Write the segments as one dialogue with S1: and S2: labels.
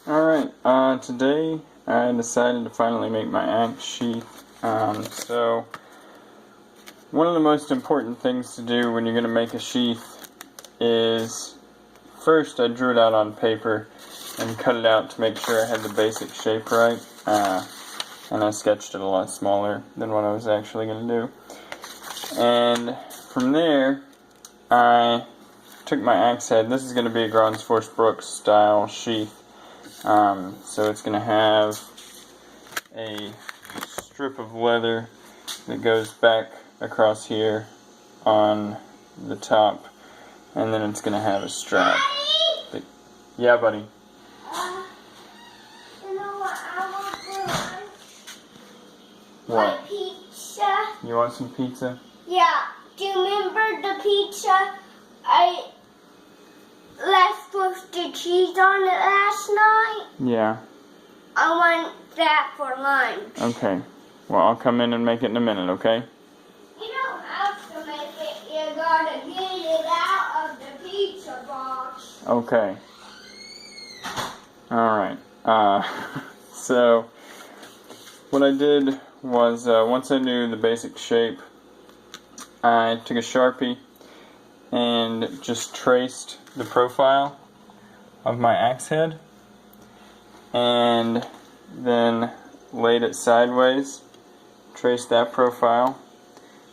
S1: Alright, today I decided to finally make my axe sheath. So, one of the most important things to do when you're going to make a sheath is, first I drew it out on paper and cut it out to make sure I had the basic shape right. And I sketched it a lot smaller than what I was actually going to do. And from there, I took my axe head. This is going to be a Hults Bruk style sheath. So it's going to have a strip of leather that goes back across here on the top, and then it's going to have a strap. But, yeah, buddy.
S2: You know what I want for lunch?
S1: What?
S2: My pizza.
S1: You want some pizza?
S2: Yeah. Do you remember the pizza I left with the cheese on it last night?
S1: Yeah.
S2: I want that for lunch.
S1: Okay. Well, I'll come in and make it in a minute, okay?
S2: You don't have to make it. You gotta get it out of the pizza box.
S1: Okay. Alright. So, what I did was, once I knew the basic shape, I took a Sharpie and just traced the profile of my axe head, and then laid it sideways, traced that profile,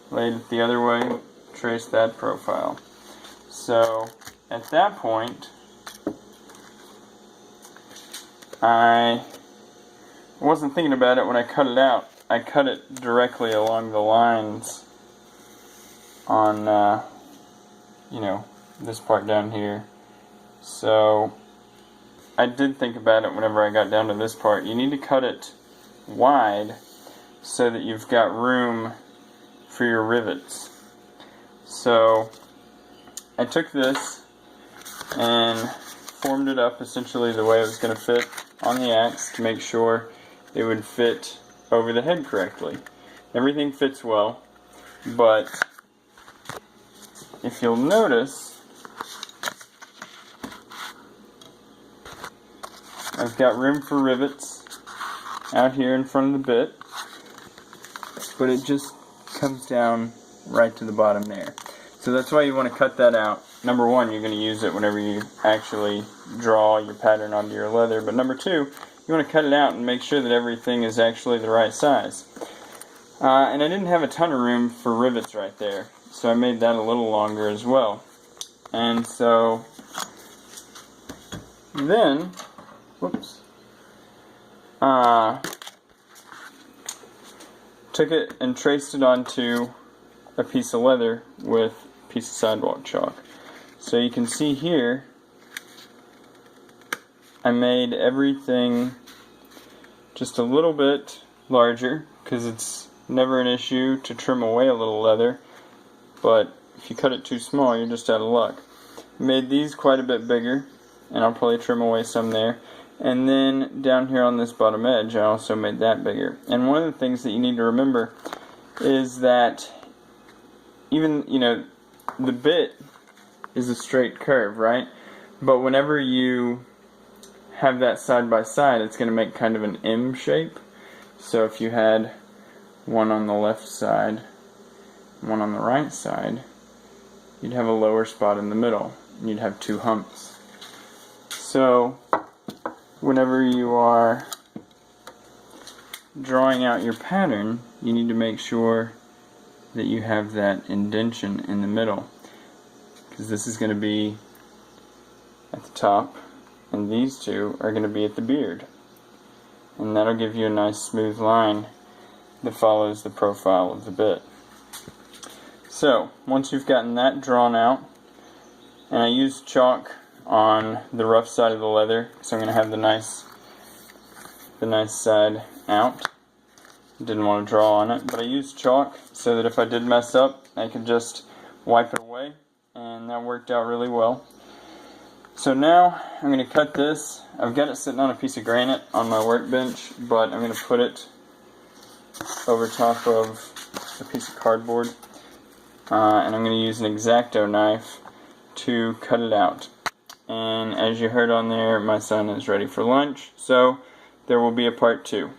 S1: laid it the other way, traced that profile. So at that point, I wasn't thinking about it when I cut it out. I cut it directly along the lines on this part down here. So I did think about it whenever I got down to this part. You need to cut it wide so that you've got room for your rivets. So I took this and formed it up essentially the way it was going to fit on the axe to make sure it would fit over the head correctly. Everything fits well, but if you'll notice, I've got room for rivets out here in front of the bit, but it just comes down right to the bottom there. So that's why you want to cut that out. Number one, you're going to use it whenever you actually draw your pattern onto your leather, but number two, you want to cut it out and make sure that everything is actually the right size. And I didn't have a ton of room for rivets right there, so I made that a little longer as well. And so then, took it and traced it onto a piece of leather with a piece of sidewalk chalk. So you can see here, I made everything just a little bit larger, because it's never an issue to trim away a little leather, but if you cut it too small, you're just out of luck. Made these quite a bit bigger, and I'll probably trim away some there. And then down here on this bottom edge, I also made that bigger. And one of the things that you need to remember is that even, the bit is a straight curve, right? But whenever you have that side by side, it's going to make kind of an M shape. So if you had one on the left side, one on the right side, you'd have a lower spot in the middle, and you'd have two humps. So whenever you are drawing out your pattern, you need to make sure that you have that indentation in the middle, because this is going to be at the top and these two are going to be at the beard, and that'll give you a nice smooth line that follows the profile of the bit. So once you've gotten that drawn out, and I used chalk on the rough side of the leather, so I'm going to have the nice side out. Didn't want to draw on it, but I used chalk so that if I did mess up, I could just wipe it away, and that worked out really well. So now I'm going to cut this. I've got it sitting on a piece of granite on my workbench, but I'm going to put it over top of a piece of cardboard, and I'm going to use an X-Acto knife to cut it out. And as you heard on there, my son is ready for lunch. So there will be a part 2.